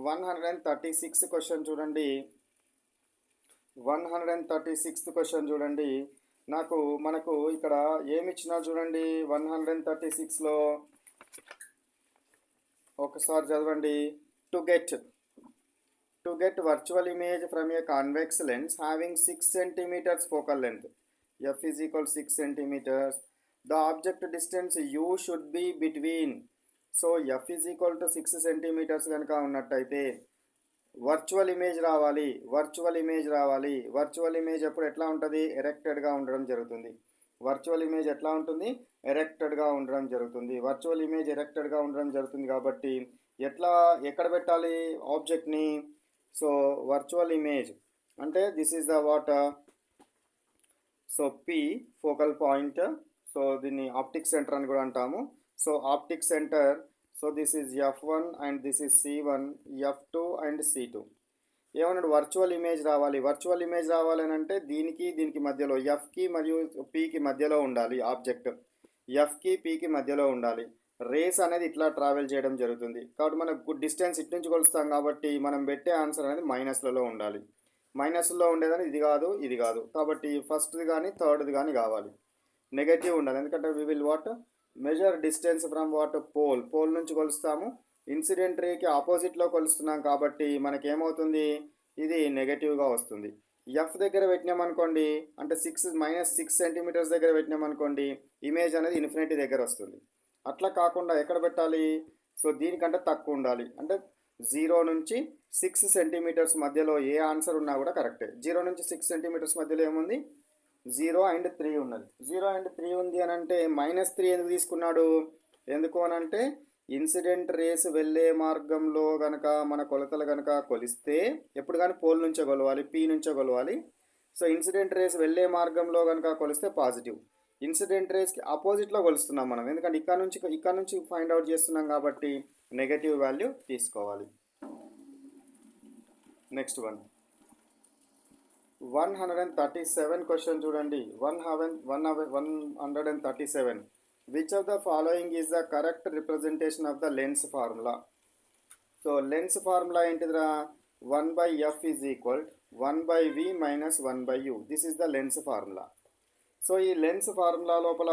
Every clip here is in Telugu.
136 క్వశ్చన్ చూడండి. 136 క్వశ్చన్ చూడండి. మనకు ఇక్కడ ఏమి ఇచ్చినా చూడండి. 136లో ఒకసారి చదవండి. To get virtual image from A convex lens having 6 centimeters focal length, f is equal 6 centimeters. The object distance u should be between. So f is equal to 6 centimeters కనుక ఉన్నట్టయితే వర్చువల్ ఇమేజ్ రావాలి. వర్చువల్ ఇమేజ్ ఎప్పుడు ఎట్లా ఉంటుంది? ఎరెక్టెడ్గా ఉండడం జరుగుతుంది. వర్చువల్ ఇమేజ్ ఎట్లా ఉంటుంది? ఎరెక్టెడ్గా ఉండడం జరుగుతుంది. వర్చువల్ ఇమేజ్ ఎరెక్టెడ్గా ఉండడం జరుగుతుంది కాబట్టి ఎక్కడ పెట్టాలి ఆబ్జెక్ట్ని? సో వర్చువల్ ఇమేజ్ అంటే this is the what, so P focal point. So దీన్ని ఆప్టిక్ సెంటర్ అని కూడా అంటాము. So optic centre, so this is F1 and this is C1, F2 and C2. ఏమన్నాడు? వర్చువల్ ఇమేజ్ రావాలి. వర్చువల్ ఇమేజ్ రావాలని అంటే దీనికి మధ్యలో ఎఫ్కి మరియు పీకి మధ్యలో ఉండాలి ఆబ్జెక్ట్. ఎఫ్కి పీకి మధ్యలో ఉండాలి. రేస్ అనేది ఇట్లా ట్రావెల్ చేయడం జరుగుతుంది కాబట్టి మనకు డిస్టెన్స్ ఇటు నుంచి కొలుస్తాం కాబట్టి మనం పెట్టే ఆన్సర్ అనేది మైనస్లలో ఉండాలి. మైనస్లో ఉండేదని ఇది కాదు కాబట్టి ఫస్ట్ది కానీ థర్డ్ది కానీ కావాలి. నెగటివ్ ఉండాలి. ఎందుకంటే we will what measure distance from what pole నుంచి కొలుస్తాము. ఇన్సిడెంట్ రేకి ఆపోజిట్లో కొలుస్తున్నాం కాబట్టి మనకేమవుతుంది? ఇది నెగటివ్గా వస్తుంది. ఎఫ్ దగ్గర పెట్టినామనుకోండి అంటే -6 centimeters దగ్గర పెట్టినామనుకోండి ఇమేజ్ అనేది ఇన్ఫినిటీ దగ్గర వస్తుంది. అట్లా కాకుండా ఎక్కడ పెట్టాలి? సో దీనికంటే తక్కువ ఉండాలి. అంటే 0 నుంచి 6 centimeters మధ్యలో ఏ ఆన్సర్ ఉన్నా కూడా కరెక్టే. 0 నుంచి 6 centimeters మధ్యలో ఏముంది? 0 and 3 ఉన్నది. 0 and 3 ఉంది అని అంటే -3 ఎందుకు తీసుకున్నాడు? ఎందుకు అని అంటే ఇన్సిడెంట్ రేస్ వెళ్ళే మార్గంలో కనుక మన కొలతలు కనుక కొలిస్తే ఎప్పుడు కానీ పోల్ నుంచే కొలవాలి, పీ నుంచే కొలవాలి. సో ఇన్సిడెంట్ రేస్ వెళ్ళే మార్గంలో కనుక కొలిస్తే పాజిటివ్. ఇన్సిడెంట్ రేస్కి ఆపోజిట్లో కొలుస్తున్నాం మనం, ఎందుకంటే ఇక్కడ నుంచి ఫైండ్ అవుట్ చేస్తున్నాం కాబట్టి నెగటివ్ వాల్యూ తీసుకోవాలి. నెక్స్ట్ 137 క్వశ్చన్ చూడండి. 137. Which of the following is the correct representation of the lens formula? So lens formula ఏంటిదిరా? 1/f is equal 1/v minus 1/u. This is the lens formula. So ఈ లెన్స్ ఫార్ములా లోపల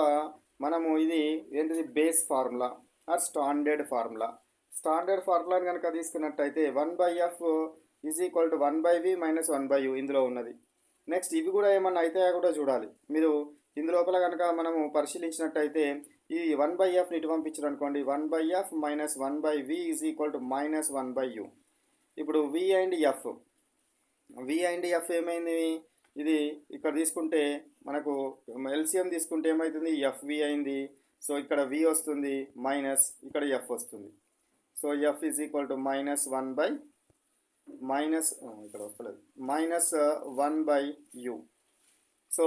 మనము ఇది ఏంటిది? Base formula or standard formula. Standard ఫార్ములాని కనుక తీసుకున్నట్టయితే 1/f is equal to 1/v minus 1/u ఇందులో ఉన్నది. నెక్స్ట్ ఇవి కూడా ఏమన్నా అయితే కూడా చూడాలి మీరు. ఇందులోపల కనుక మనము పరిశీలించినట్టయితే ఈ 1/fని ఇటు పంపించారు అనుకోండి, 1/f minus 1/v is equal to -1/u. ఇప్పుడు v అండ్ f ఏమైంది? ఇది ఇక్కడ తీసుకుంటే మనకు ఎల్సిఎం తీసుకుంటే ఏమవుతుంది? fv అయింది. సో ఇక్కడ v వస్తుంది మైనస్ ఇక్కడ f వస్తుంది. So f is equal to ఇక్కడ వస్తలేదు -1/u. సో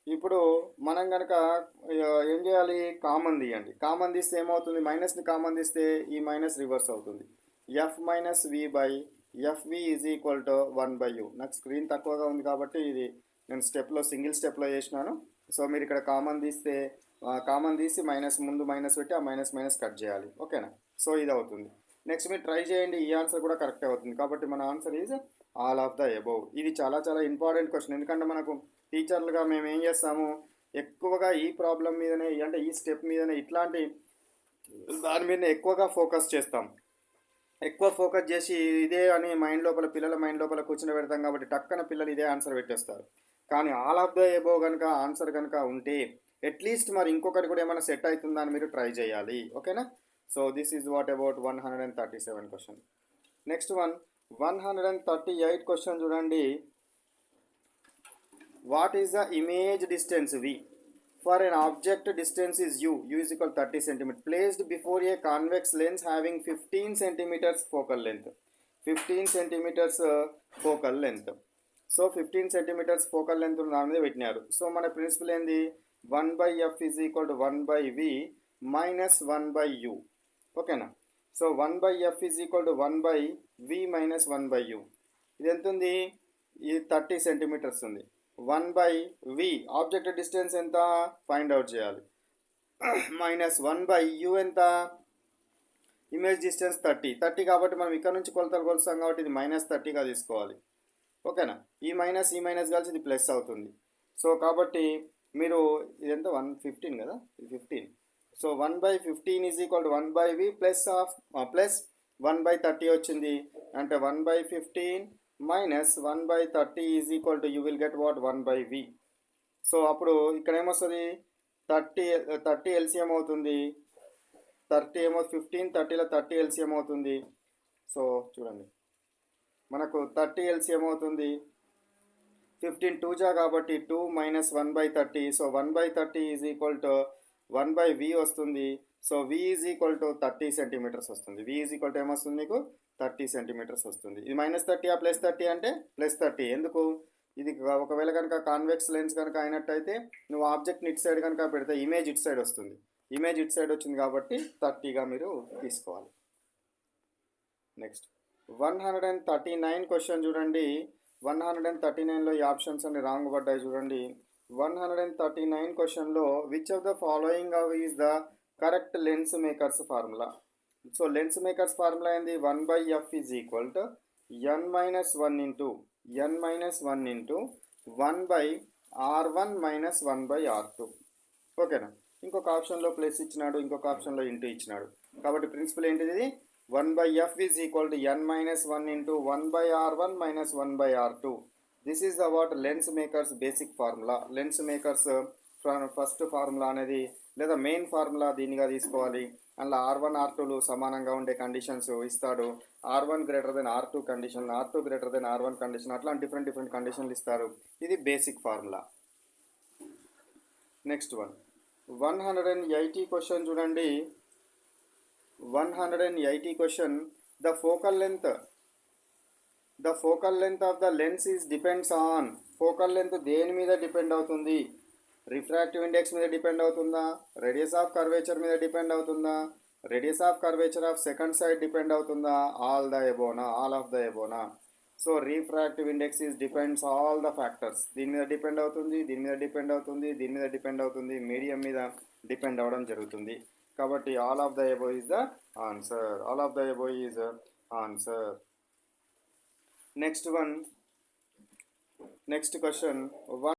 ఇప్పుడు మనం కనుక ఏం చేయాలి? కామన్ తీయండి. కామన్ తీస్తే ఏమవుతుంది? మైనస్ని కామన్ తీస్తే ఈ మైనస్ రివర్స్ అవుతుంది. f minus v/fv is equal to 1/u. నాకు స్క్రీన్ తక్కువగా ఉంది కాబట్టి ఇది నేను సింగిల్ స్టెప్లో చేసినాను. సో మీరు ఇక్కడ కామన్ తీసి ముందు మైనస్ పెట్టి ఆ మైనస్ కట్ చేయాలి. ఓకేనా? సో ఇది అవుతుంది. నెక్స్ట్ మీరు ట్రై చేయండి, ఈ ఆన్సర్ కూడా కరెక్ట్ అవుతుంది. కాబట్టి మన answer is all of the above. ఇది చాలా చాలా ఇంపార్టెంట్ క్వశ్చన్. ఎందుకంటే మనకు టీచర్లుగా మేము ఏం చేస్తాము, ఎక్కువగా ఈ ప్రాబ్లం మీదనే అంటే ఈ స్టెప్ మీదనే ఇట్లాంటి దాని మీదనే ఎక్కువగా ఫోకస్ చేస్తాం. ఎక్కువ ఫోకస్ చేసి ఇదే అని పిల్లల మైండ్ లోపల కూర్చుని పెడతాం కాబట్టి టక్కన పిల్లలు ఇదే ఆన్సర్ పెట్టేస్తారు. కానీ ఆల్ ఆఫ్ ద అబోవ్ కనుక ఆన్సర్ కనుక ఉంటే అట్లీస్ట్ మరి ఇంకొకటి కూడా ఏమైనా సెట్ అవుతుందా అని మీరు ట్రై చేయాలి. ఓకేనా? So this is what about 137 question. Next 138 question చూడండి. What is the image distance v for an object distance is u is equal 30 cm placed before a convex lens having 15 centimeters focal length. 15 centimeters focal length. So 15 centimeters focal length దాని మీద పెట్టినారు. సో మన ప్రిన్సిపల్ ఏంది? 1/f is equal to 1/v minus 1/u. ఓకేనా? So 1/f is equal to 1/v minus 1/u. ఇది ఎంత ఉంది? ఇది 30 centimeters ఉంది. 1/v ఆబ్జెక్ట్ డిస్టెన్స్ ఎంత ఫైండ్ అవుట్ చేయాలి. -1/u ఎంత? ఇమేజ్ డిస్టెన్స్ 30 కాబట్టి మనం ఇక్కడ నుంచి కొలతలు కొలుస్తాం కాబట్టి ఇది -30గా తీసుకోవాలి. ఓకేనా, ఈ మైనస్ కలిసి ఇది ప్లస్ అవుతుంది. సో కాబట్టి మీరు ఇదంతా 115 కదా, ఇది 15. So 1/15 is equal to 1/v plus 1/30 వచ్చింది. అంటే 1/15 minus 1/30 is equal to you will get what 1/v. So అప్పుడు ఇక్కడ ఏమొస్తుంది 30 ఎల్సిఎం అవుతుంది. 30 ఏమో 15, 30లో 30 ఎల్సిఎం అవుతుంది. సో చూడండి మనకు 30 ఎల్సిఎం అవుతుంది. 15 2 జా కాబట్టి 2 minus 1/30. So 1/30 is equal to 1/v వస్తుంది. So v is equal to 30 centimetres వస్తుంది. v ఈజ్ ఈక్వల్ టు ఏమొస్తుంది మీకు 30 సెంటీమీటర్స్ వస్తుంది. ఇది -30 +30 అంటే +30. ఎందుకు, ఇది ఒకవేళ కనుక కాన్వెక్స్ లెన్స్ కనుక అయినట్టయితే నువ్వు ఆబ్జెక్ట్ని ఇటు సైడ్ కనుక పెడితే ఇమేజ్ ఇటు సైడ్ వస్తుంది. ఇమేజ్ ఇటు సైడ్ వచ్చింది కాబట్టి 30గా మీరు తీసుకోవాలి. నెక్స్ట్ 139 క్వశ్చన్ చూడండి. 139లో ఈ ఆప్షన్స్ అన్ని రాంగ్ పడ్డాయి చూడండి. 139 క్వశ్చన్లో which of the following is the correct lens makers formula. So lens makers formula ఏంది, 1/f is equal to n-1 into 1/r1 minus 1/r2. ఓకేనా, ఇంకొక ఆప్షన్లో ప్లస్ ఇచ్చినాడు, ఇంకొక ఆప్షన్లో ఇంటూ ఇచ్చినాడు. కాబట్టి ప్రిన్సిపల్ ఏంటిది, 1/f is equal to n-1 into 1/r1 minus 1/r2. This is the what lens makers basic formula. Lens makers first formula అనేది లేదా మెయిన్ ఫార్ములా దీనిగా తీసుకోవాలి. అందులో R1 R2లు సమానంగా ఉండే కండిషన్స్ ఇస్తాడు. R1 greater than R2 condition, R2 greater than R1 condition, అట్లా డిఫరెంట్ కండిషన్లు ఇస్తారు. ఇది బేసిక్ ఫార్ములా. నెక్స్ట్ 180 క్వశ్చన్ చూడండి. 180 question, the focal length of the lens is depends on. Focal length దేని మీద డిపెండ్ అవుతుంది, రిఫ్రాక్టివ్ ఇండెక్స్ మీద డిపెండ్ అవుతుందా, రేడియస్ ఆఫ్ కర్వేచర్ మీద డిపెండ్ అవుతుందా, radius of curvature of second side depend అవుతుందా, all of the above. So refractive index is depends all the factors. దీని మీద డిపెండ్ అవుతుంది, దీని మీద డిపెండ్ అవుతుంది, దీని మీద డిపెండ్ అవుతుంది, మీడియం మీద డిపెండ్ అవ్వడం జరుగుతుంది. కాబట్టి all of the above is the answer. All of the above is answer. Next question